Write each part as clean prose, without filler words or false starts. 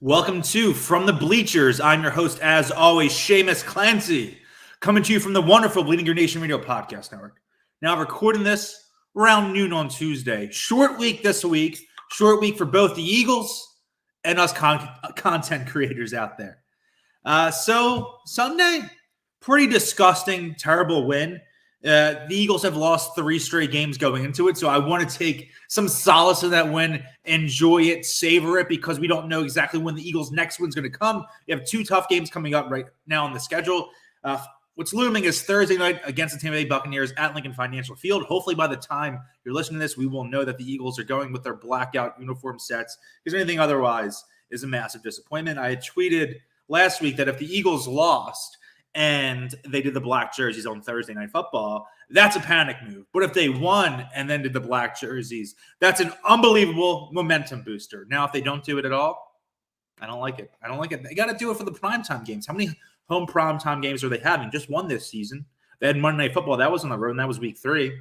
Welcome to From the Bleachers. I'm your host, as always, Shamus Clancy, coming to you from the wonderful BGN Radio podcast network. Now, recording this around noon on Tuesday. Short week this week. Short week for both the Eagles and us content creators out there. So, Sunday, pretty disgusting, terrible win. The Eagles have lost 3 straight games going into it, so I want to take some solace in that win, enjoy it, savor it, because we don't know exactly when the Eagles' next win's going to come. We have 2 tough games coming up right now on the schedule. What's looming is Thursday night against the Tampa Bay Buccaneers at Lincoln Financial Field. Hopefully by the time you're listening to this, we will know that the Eagles are going with their blackout uniform sets, because anything otherwise is a massive disappointment. I had tweeted last week that if the Eagles lost and they did the black jerseys on Thursday Night Football, that's a panic move. But if they won and then did the black jerseys, that's an unbelievable momentum booster. Now, if they don't do it at all, I don't like it. They got to do it for the primetime games. How many home primetime games are they having? Just one this season. They had Monday Night Football. That was on the road, and that was week 3.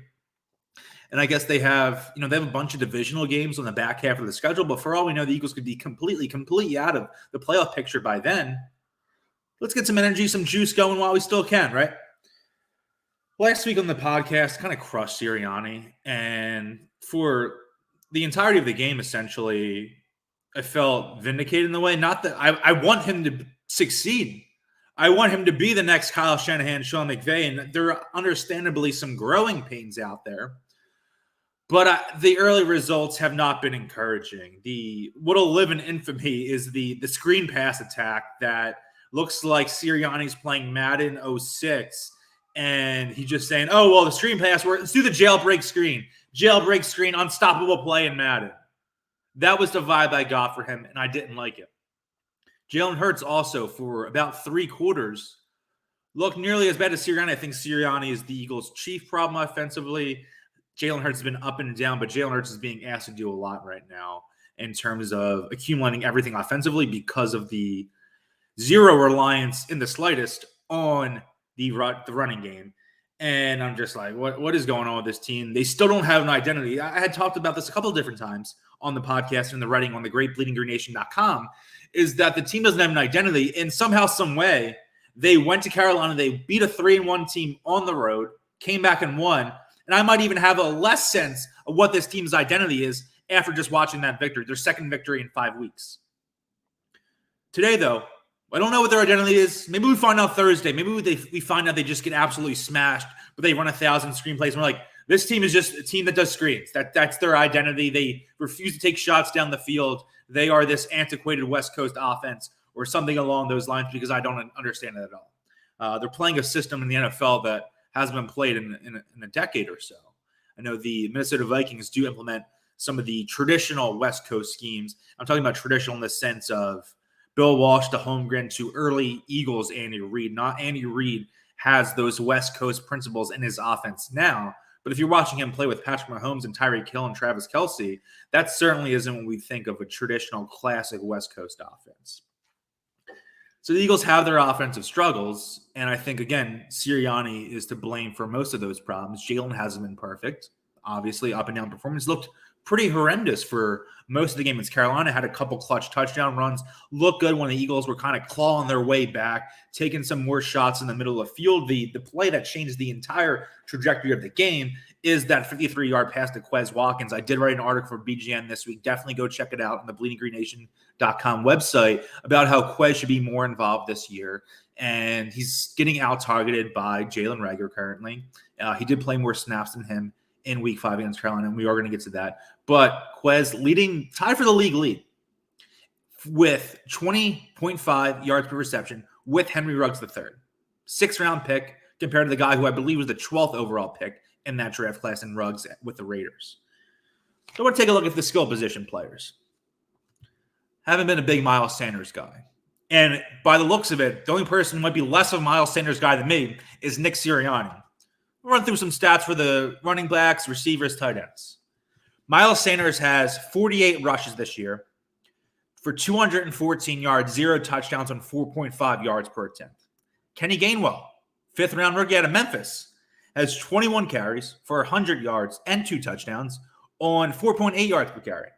And I guess they have a bunch of divisional games on the back half of the schedule. But for all we know, the Eagles could be completely out of the playoff picture by then. Let's get some energy, some juice going while we still can, right? Last week on the podcast, kind of crushed Sirianni. And for the entirety of the game, essentially, I felt vindicated in the way. Not that I want him to succeed. I want him to be the next Kyle Shanahan, Sean McVay. And there are understandably some growing pains out there. But the early results have not been encouraging. What'll live in infamy is the screen pass attack that looks like Sirianni's playing Madden 06, and he's just saying, oh, well, the screen pass, let's do the jailbreak screen. Jailbreak screen, unstoppable play in Madden. That was the vibe I got for him, and I didn't like it. Jalen Hurts also, for about 3 quarters, looked nearly as bad as Sirianni. I think Sirianni is the Eagles' chief problem offensively. Jalen Hurts has been up and down, but Jalen Hurts is being asked to do a lot right now in terms of accumulating everything offensively because of the zero reliance in the slightest on the running game. And I'm just like, what is going on with this team? They still don't have an identity. I had talked about this a couple of different times on the podcast and the writing on the great bleedinggreennation.com, is that the team doesn't have an identity. And somehow, some way, they went to Carolina. They beat a 3-1 team on the road, came back and won. And I might even have a less sense of what this team's identity is after just watching that victory, their second victory in 5 weeks. Today, though, I don't know what their identity is. Maybe we find out Thursday. Maybe we find out they just get absolutely smashed, but they run 1,000 screenplays. And we're like, this team is just a team that does screens. That's their identity. They refuse to take shots down the field. They are this antiquated West Coast offense or something along those lines, because I don't understand it at all. They're playing a system in the NFL that hasn't been played in a decade or so. I know the Minnesota Vikings do implement some of the traditional West Coast schemes. I'm talking about traditional in the sense of Bill Walsh to Holmgren to early Eagles Andy Reid. Not Andy Reid has those West Coast principles in his offense now. But if you're watching him play with Patrick Mahomes and Tyreek Hill and Travis Kelce, that certainly isn't what we think of a traditional classic West Coast offense. So the Eagles have their offensive struggles. And I think, again, Sirianni is to blame for most of those problems. Jalen hasn't been perfect. Obviously, up and down performance looked pretty horrendous for most of the game. As Carolina had a couple clutch touchdown runs, looked good when the Eagles were kind of clawing their way back, taking some more shots in the middle of the field. The play that changed the entire trajectory of the game is that 53-yard pass to Quez Watkins. I did write an article for BGN this week. Definitely go check it out on the bleedinggreennation.com website about how Quez should be more involved this year. And he's getting out-targeted by Jalen Reagor currently. He did play more snaps than him in week 5 against Carolina, and we are going to get to that. But Quez tied for the league lead with 20.5 yards per reception with Henry Ruggs III. 6th-round pick compared to the guy who I believe was the 12th overall pick in that draft class in Ruggs with the Raiders. So we'll take a look at the skill position players. Haven't been a big Miles Sanders guy. And by the looks of it, the only person who might be less of a Miles Sanders guy than me is Nick Sirianni. We'll run through some stats for the running backs, receivers, tight ends. Miles Sanders has 48 rushes this year for 214 yards, 0 touchdowns on 4.5 yards per attempt. Kenny Gainwell, 5th-round rookie out of Memphis, has 21 carries for 100 yards and 2 touchdowns on 4.8 yards per carry.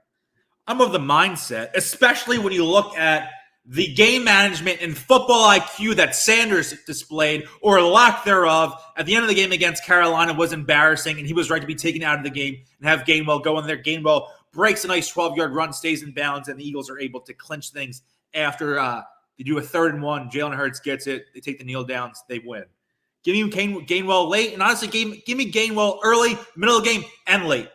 I'm of the mindset, especially when you look at the game management and football IQ that Sanders displayed, or lack thereof, at the end of the game against Carolina was embarrassing, and he was right to be taken out of the game and have Gainwell go in there. Gainwell breaks a nice 12-yard run, stays in bounds, and the Eagles are able to clinch things after they do a 3rd and 1. Jalen Hurts gets it. They take the kneel downs. They win. Give me Gainwell late, and honestly, give me Gainwell early, middle of the game, and late.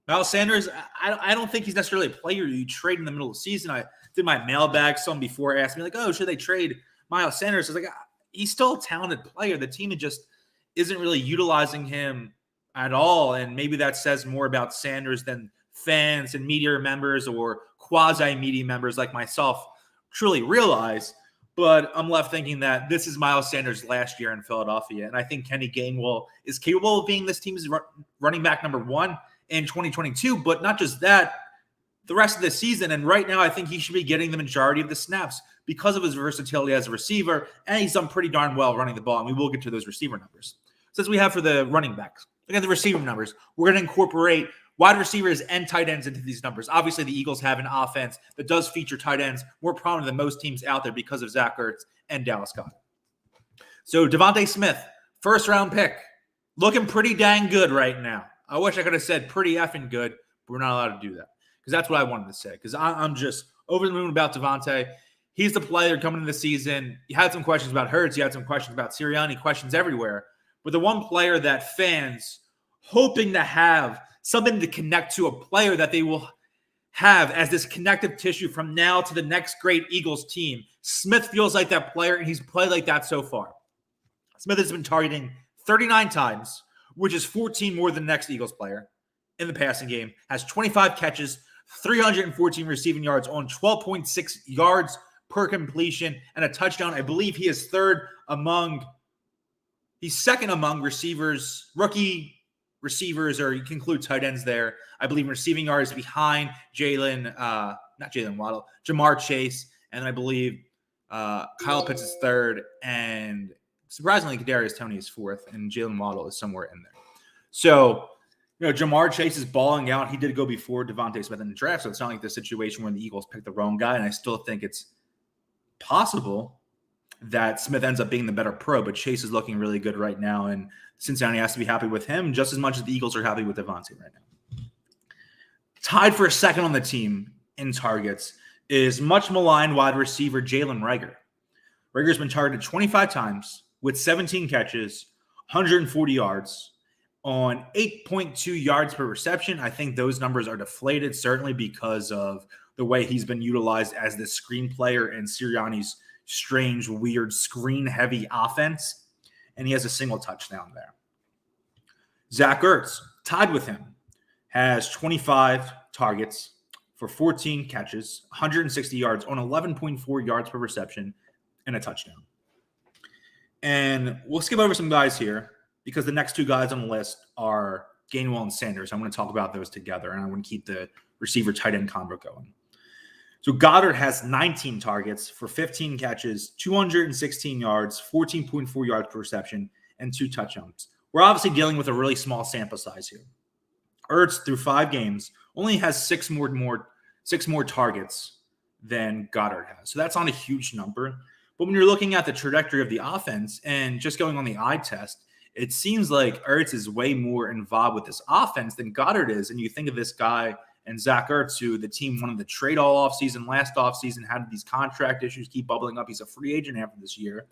Miles Sanders, I don't think he's necessarily a player you trade in the middle of the season. I did my mailbag. Someone before asked me, like, oh, should they trade Miles Sanders? I was like, he's still a talented player. The team just isn't really utilizing him at all, and maybe that says more about Sanders than fans and media members or quasi-media members like myself truly realize. But I'm left thinking that this is Miles Sanders' last year in Philadelphia, and I think Kenny Gainwell is capable of being this team's running back number 1 in 2022, but not just that, the rest of the season. And right now, I think he should be getting the majority of the snaps because of his versatility as a receiver, and he's done pretty darn well running the ball, and we will get to those receiver numbers. Since we have for the running backs, look at the receiver numbers. We're going to incorporate wide receivers and tight ends into these numbers. Obviously, the Eagles have an offense that does feature tight ends more prominent than most teams out there because of Zach Gertz and Dallas Goedert. So Devontae Smith, 1st-round pick, looking pretty dang good right now. I wish I could have said pretty effing good, but we're not allowed to do that because that's what I wanted to say, because I'm just over the moon about Devontae. He's the player coming into the season. You had some questions about Hurts. You had some questions about Sirianni, questions everywhere. But the one player that fans hoping to have something to connect to, a player that they will have as this connective tissue from now to the next great Eagles team. Smith feels like that player, and he's played like that so far. Smith has been targeting 39 times, which is 14 more than the next Eagles player in the passing game, has 25 catches, 314 receiving yards on 12.6 yards per completion, and a touchdown. I believe he is he's second among receivers, rookie receivers, or you can include tight ends there. I believe receiving yards behind not Jalen Waddle, Jamar Chase, and I believe Kyle Pitts is 3rd, and surprisingly, Kadarius Toney is 4th, and Jalen Waddle is somewhere in there. So, Jamar Chase is balling out. He did go before Devontae Smith in the draft, so it's not like the situation where the Eagles picked the wrong guy, and I still think it's possible that Smith ends up being the better pro, but Chase is looking really good right now, and Cincinnati has to be happy with him just as much as the Eagles are happy with Devontae right now. Tied for 2nd on the team in targets is much maligned wide receiver Jalen Reagor. Reagor's been targeted 25 times with 17 catches, 140 yards on 8.2 yards per reception. I think those numbers are deflated, certainly because of the way he's been utilized as the screen player in Sirianni's strange, weird, screen-heavy offense, and he has a single touchdown there. Zach Gertz, tied with him, has 25 targets for 14 catches, 160 yards on 11.4 yards per reception, and a touchdown. And we'll skip over some guys here because the next 2 guys on the list are Gainwell and Sanders. I want to talk about those together, and I want to keep the receiver tight end combo going. So Goddard has 19 targets for 15 catches, 216 yards, 14.4 yards per reception, and 2 touchdowns. We're obviously dealing with a really small sample size here. Ertz, through 5 games, only has 6 more targets than Goddard has. So that's not a huge number. But when you're looking at the trajectory of the offense and just going on the eye test, it seems like Ertz is way more involved with this offense than Goddard is. And you think of this guy and Zach Ertz, who the team wanted to trade all offseason, last offseason, had these contract issues keep bubbling up. He's a free agent after this year.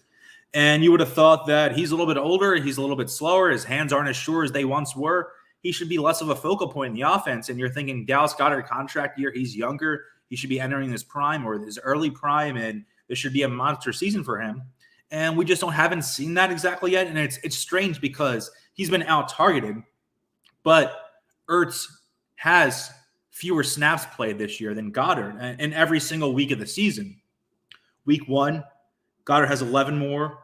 And you would have thought that he's a little bit older, he's a little bit slower, his hands aren't as sure as they once were. He should be less of a focal point in the offense. And you're thinking Dallas Goedert contract year, he's younger. He should be entering his prime or his early prime, and this should be a monster season for him. And we just haven't seen that exactly yet. And it's strange because he's been out-targeted, but Ertz has fewer snaps played this year than Goddard in every single week of the season. Week 1, Goddard has 11 more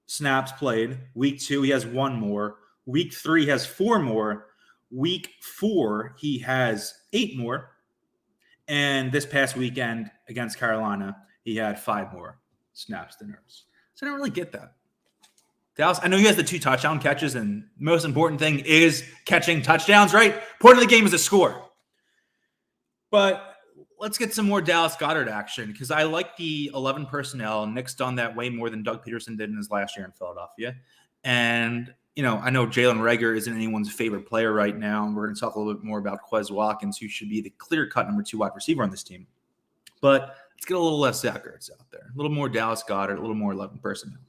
snaps played. Week 2, he has 1 more. Week 3, he has 4 more. Week 4, he has 8 more. And this past weekend against Carolina, he had 5 more snaps than Ertz. So I don't really get that. Dallas, I know he has the 2 touchdown catches, and the most important thing is catching touchdowns, right? Point of the game is a score. But let's get some more Dallas Goedert action because I like the 11 personnel. Nick's done that way more than Doug Peterson did in his last year in Philadelphia. And, I know Jalen Reagor isn't anyone's favorite player right now. And we're going to talk a little bit more about Quez Watkins, who should be the clear-cut number 2 wide receiver on this team. But let's get a little less Zach Ertz out there. A little more Dallas Goedert, a little more 11 personnel.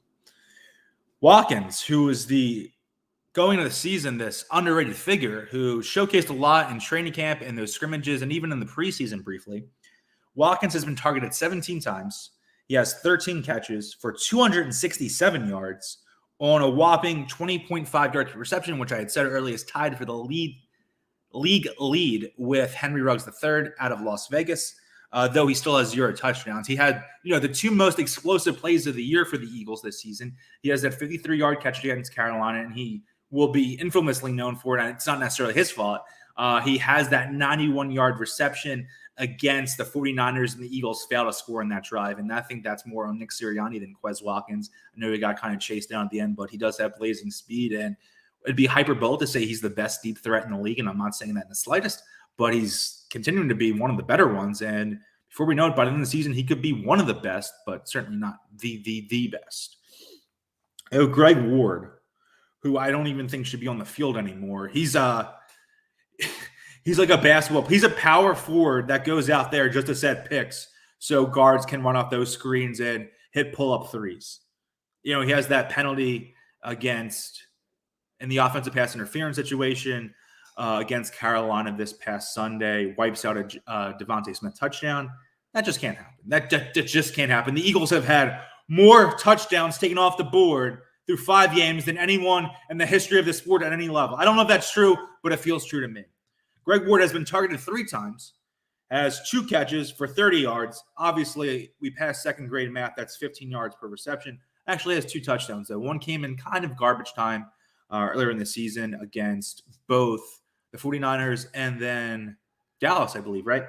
Watkins, who is going into the season, this underrated figure who showcased a lot in training camp and those scrimmages and even in the preseason briefly. Watkins has been targeted 17 times. He has 13 catches for 267 yards on a whopping 20.5 yards per reception, which I had said earlier is tied for the league lead with Henry Ruggs III out of Las Vegas, though he still has 0 touchdowns. He had, the 2 most explosive plays of the year for the Eagles this season. He has that 53-yard catch against Carolina, and he will be infamously known for it, and it's not necessarily his fault. He has that 91-yard reception against the 49ers, and the Eagles failed to score in that drive. And I think that's more on Nick Sirianni than Quez Watkins. I know he got kind of chased down at the end, but he does have blazing speed. And it'd be hyperbole to say he's the best deep threat in the league, and I'm not saying that in the slightest, but he's continuing to be one of the better ones. And before we know it, by the end of the season, he could be one of the best, but certainly not the best. Greg Ward, who I don't even think should be on the field anymore. He's like a basketball. He's a power forward that goes out there just to set picks so guards can run off those screens and hit pull-up threes. He has that penalty in the offensive pass interference situation against Carolina this past Sunday, wipes out a Devontae Smith touchdown. That just can't happen. That just can't happen. The Eagles have had more touchdowns taken off the board through 5 games than anyone in the history of the sport at any level. I don't know if that's true, but it feels true to me. Greg Ward has been targeted 3 times, has 2 catches for 30 yards. Obviously, we passed second grade math. That's 15 yards per reception. Actually has 2 touchdowns, though. One came in kind of garbage time earlier in the season against both the 49ers and then Dallas, I believe, right?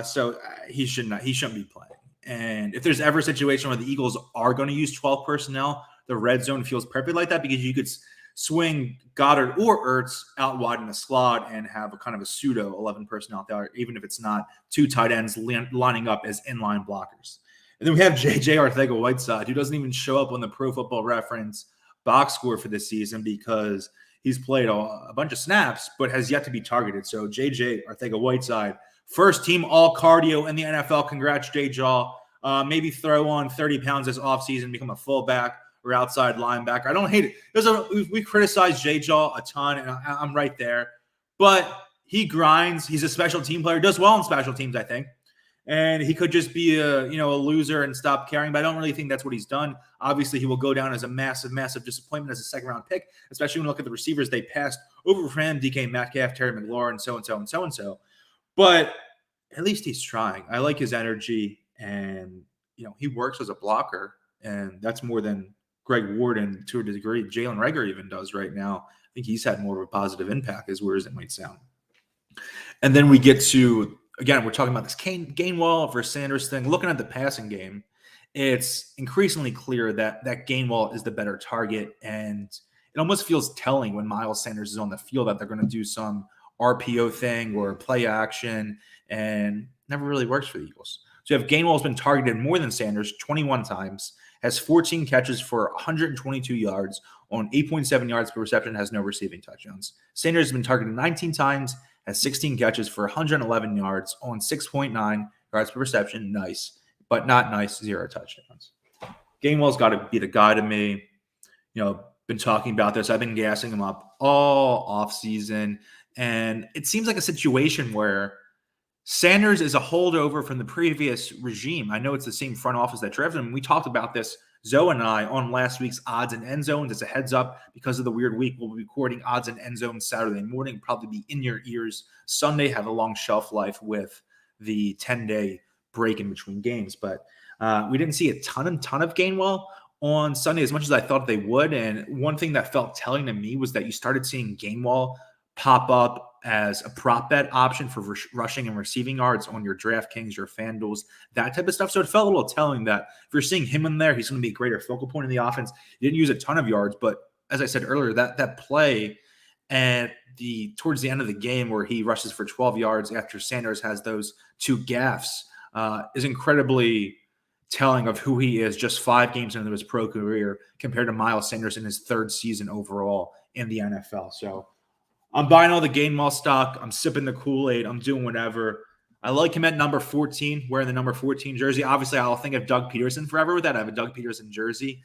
So he shouldn't be playing. And if there's ever a situation where the Eagles are going to use 12 personnel, the red zone feels perfect like that because you could swing Goddard or Ertz out wide in the slot and have a kind of a pseudo 11 personnel out there, even if it's not 2 tight ends lining up as inline blockers. And then we have J.J. Arcega-Whiteside, who doesn't even show up on the Pro Football Reference box score for this season because he's played a bunch of snaps but has yet to be targeted. So J.J. Arcega-Whiteside, first team all cardio in the NFL. Congrats, J-Jaw. Maybe throw on 30 pounds this offseason, become a fullback or outside linebacker. I don't hate it. We criticize J-Jaw a ton, and I'm right there. But he grinds. He's a special team player. Does well in special teams, I think. And he could just be a loser and stop caring. But I don't really think that's what he's done. Obviously, he will go down as a massive, massive disappointment as a second-round pick, especially when you look at the receivers they passed over for him, DK Metcalf, Terry McLaurin, so-and-so, and so-and-so. But at least he's trying. I like his energy. And, he works as a blocker. And that's more than Greg Ward and to a degree Jalen Reagor even does right now. I think he's had more of a positive impact as weird as it might sound. And then we get to, again, we're talking about this Gainwell versus Sanders thing. Looking at the passing game, it's increasingly clear that Gainwell is the better target. And it almost feels telling when Miles Sanders is on the field that they're going to do some RPO thing or play action, and never really works for the Eagles. So you have Gainwell's been targeted more than Sanders 21 times, has 14 catches for 122 yards on 8.7 yards per reception, has no receiving touchdowns. Sanders has been targeted 19 times, has 16 catches for 111 yards on 6.9 yards per reception. Nice, but not nice, 0 touchdowns. Gainwell's got to be the guy to me. Been talking about this. I've been gassing him up all offseason, and it seems like a situation where Sanders is a holdover from the previous regime. I know it's the same front office that drafted him. We talked about this, Zoe and I, on last week's Odds and End Zones. As a heads up, because of the weird week, we'll be recording Odds and End Zones Saturday morning, probably be in your ears Sunday, have a long shelf life with the 10-day break in between games. But we didn't see a ton of Gainwell on Sunday as much as I thought they would. And one thing that felt telling to me was that you started seeing Gainwell pop up as a prop bet option for rushing and receiving yards on your DraftKings, your FanDuels, that type of stuff. So it felt a little telling that if you're seeing him in there, he's going to be a greater focal point in the offense. He didn't use a ton of yards, but as I said earlier, that play And towards the end of the game where he rushes for 12 yards after Sanders has those 2 gaffes is incredibly telling of who he is just 5 games into his pro career compared to Miles Sanders in his 3rd season overall in the NFL. So I'm buying all the Gainwell stock. I'm sipping the Kool-Aid. I'm doing whatever. I like him at number 14, wearing the number 14 jersey. Obviously, I'll think of Doug Peterson forever with that. I have a Doug Peterson jersey.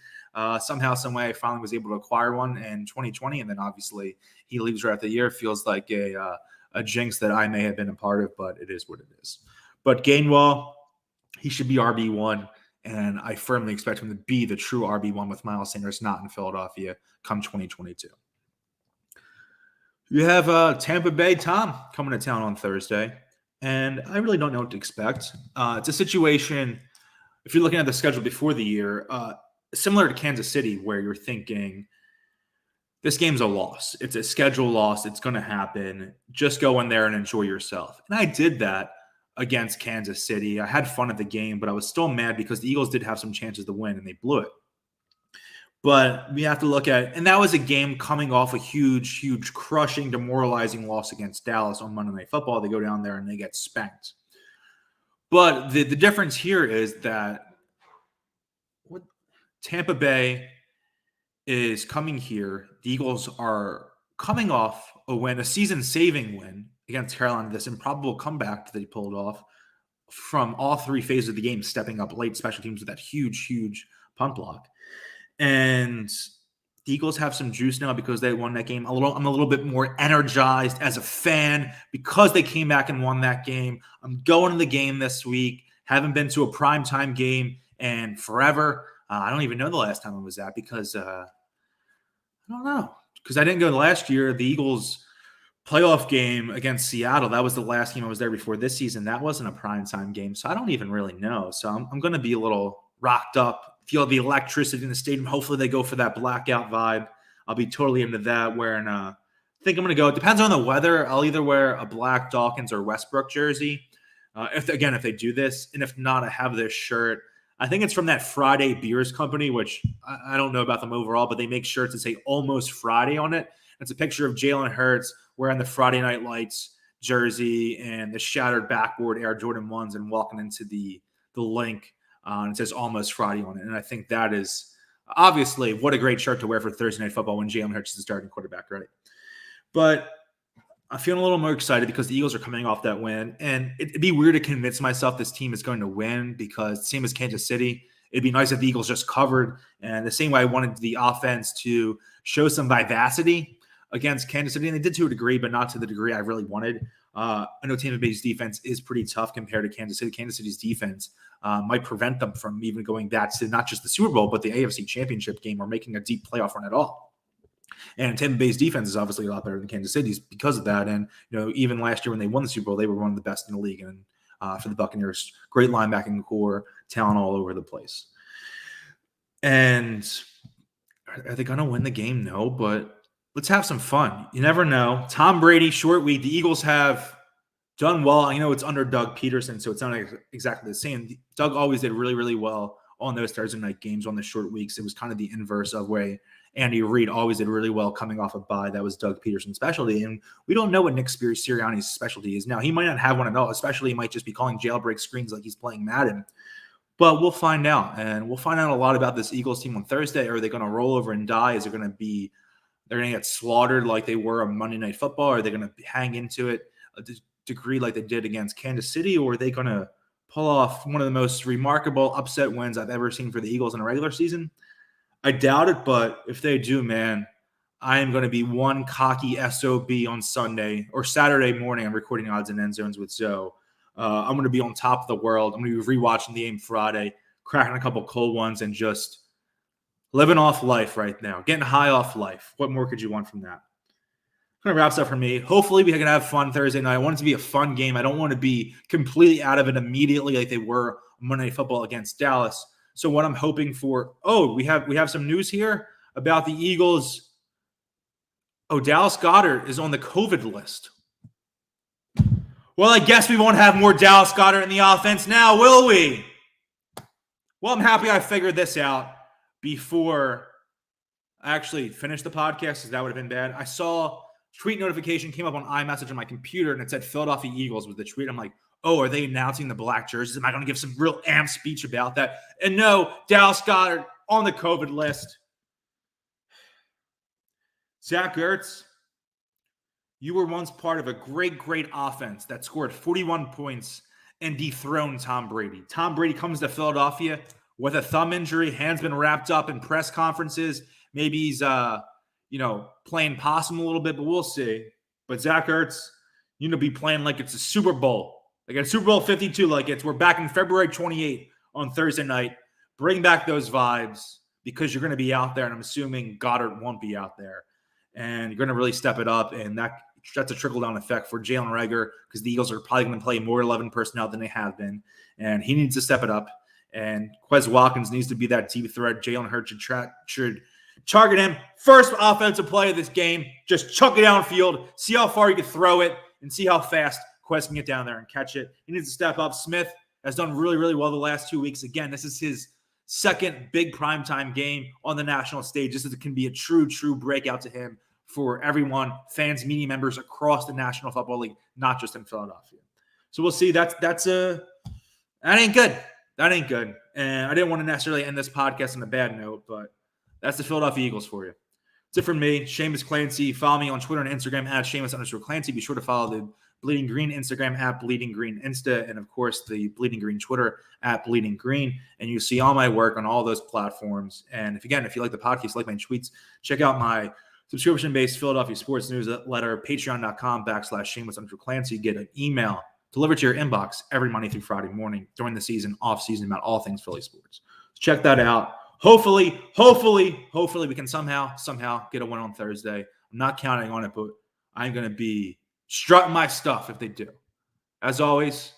Somehow, some way, I finally was able to acquire one in 2020, and then obviously he leaves right after the year. Feels like a jinx that I may have been a part of, but it is what it is. But Gainwell, he should be RB1, and I firmly expect him to be the true RB1 with Miles Sanders not in Philadelphia come 2022. You have Tampa Bay Tom coming to town on Thursday, and I really don't know what to expect. It's a situation, if you're looking at the schedule before the year, similar to Kansas City, where you're thinking, this game's a loss. It's a schedule loss. It's going to happen. Just go in there and enjoy yourself. And I did that against Kansas City. I had fun at the game, but I was still mad because the Eagles did have some chances to win, and they blew it. But we have to look at, and that was a game coming off a huge, crushing, demoralizing loss against Dallas on Monday Night Football. They go down there and they get spanked. But the difference here is that Tampa Bay is coming here. The Eagles are coming off a win, a season-saving win against Carolina, this improbable comeback that he pulled off from all 3 phases of the game, stepping up late special teams with that huge punt block. And the Eagles have some juice now because they won that game. I'm a little bit more energized as a fan because they came back and won that game. I'm going to the game this week. Haven't been to a primetime game in forever. I don't even know the last time I was at because I don't know. Because I didn't go last year. The Eagles playoff game against Seattle, that was the last game I was there before this season. That wasn't a primetime game, so I don't even really know. So I'm going to be a little rocked up, feel the electricity in the stadium. Hopefully they go for that blackout vibe. I'll be totally into that. Wearing I think I'm going to go. It depends on the weather. I'll either wear a black Dawkins or Westbrook jersey. If they do this, and if not, I have this shirt. I think it's from that Friday Beers company, which I don't know about them overall, but they make shirts that say Almost Friday on it. It's a picture of Jalen Hurts wearing the Friday Night Lights jersey and the shattered backboard Air Jordan 1s and walking into the link. And it says Almost Friday on it. And I think that is obviously what a great shirt to wear for Thursday Night Football when Jalen Hurts is the starting quarterback, right? But I'm feeling a little more excited because the Eagles are coming off that win. And it'd be weird to convince myself this team is going to win because same as Kansas City, it'd be nice if the Eagles just covered. And the same way I wanted the offense to show some vivacity against Kansas City. And they did to a degree, but not to the degree I really wanted. I know Tampa Bay's defense is pretty tough compared to Kansas City. Kansas City's defense might prevent them from even going back to not just the Super Bowl, but the AFC Championship game or making a deep playoff run at all. And Tampa Bay's defense is obviously a lot better than Kansas City's because of that. And, even last year when they won the Super Bowl, they were one of the best in the league. And for the Buccaneers, great linebacking core, talent all over the place. And are they going to win the game? No, but let's have some fun. You never know. Tom Brady, short week. The Eagles have done well. I know it's under Doug Peterson, so it's not exactly the same. Doug always did really, really well on those Thursday night games on the short weeks. It was kind of the inverse of way Andy Reid always did really well coming off a bye. That was Doug Peterson's specialty. And we don't know what Nick Sirianni's specialty is now. He might not have one at all, especially he might just be calling jailbreak screens like he's playing Madden. But we'll find out. And we'll find out a lot about this Eagles team on Thursday. Are they going to roll over and die? Is it going to be they're going to get slaughtered like they were on Monday Night Football? Are they going to hang into it a degree like they did against Kansas City? Or are they going to pull off one of the most remarkable upset wins I've ever seen for the Eagles in a regular season? I doubt it, but if they do, man, I am going to be one cocky SOB on Sunday or Saturday morning. I'm recording Odds and End Zones with Zoe. I'm going to be on top of the world. I'm going to be rewatching the game Friday, cracking a couple cold ones, and just living off life right now, getting high off life. What more could you want from that? Kind of wraps up for me. Hopefully, we can have fun Thursday night. I want it to be a fun game. I don't want to be completely out of it immediately like they were on Monday Night Football against Dallas. So what I'm hoping for, we have some news here about the Eagles. Dallas Goedert is on the COVID list. Well, I guess we won't have more Dallas Goedert in the offense now, will we? Well, I'm happy I figured this out before I actually finished the podcast, because that would have been bad. I saw tweet notification came up on iMessage on my computer, and it said Philadelphia Eagles with the tweet. I'm like, oh, are they announcing the black jerseys? Am I going to give some real amp speech about that? And no, Dallas Goedert on the COVID list. Zach Gertz, you were once part of a great, great offense that scored 41 points and dethroned Tom Brady. Tom Brady comes to Philadelphia with a thumb injury, hands been wrapped up in press conferences. Maybe he's, playing possum a little bit, but we'll see. But Zach Ertz, be playing like it's a Super Bowl. Like a Super Bowl 52, we're back in February 28th on Thursday night. Bring back those vibes because you're going to be out there, and I'm assuming Goddard won't be out there. And you're going to really step it up, and that's a trickle-down effect for Jalen Reagor because the Eagles are probably going to play more 11 personnel than they have been, and he needs to step it up. And Quez Watkins needs to be that deep threat. Jalen Hurts should target him. First offensive play of this game, just chuck it downfield, see how far you can throw it, and see how fast Quez can get down there and catch it. He needs to step up. Smith has done really, really well the last 2 weeks. Again, this is his second big primetime game on the national stage. This can be a true, true breakout to him for everyone, fans, media members across the National Football League, not just in Philadelphia. So we'll see. That ain't good. That ain't good. And I didn't want to necessarily end this podcast on a bad note, but that's the Philadelphia Eagles for you. That's it from me, Shamus Clancy. Follow me on Twitter and Instagram at Shamus_Clancy. Be sure to follow the Bleeding Green Instagram at Bleeding Green Insta, and of course the Bleeding Green Twitter at Bleeding Green. And you see all my work on all those platforms. And if you like the podcast, like my tweets, check out my subscription-based Philadelphia sports newsletter, patreon.com/Shamus_Clancy. Get an email delivered to your inbox every Monday through Friday morning during the season, off season, about all things Philly sports. So check that out. Hopefully we can somehow get a win on Thursday. I'm not counting on it, but I'm going to be strutting my stuff if they do. As always,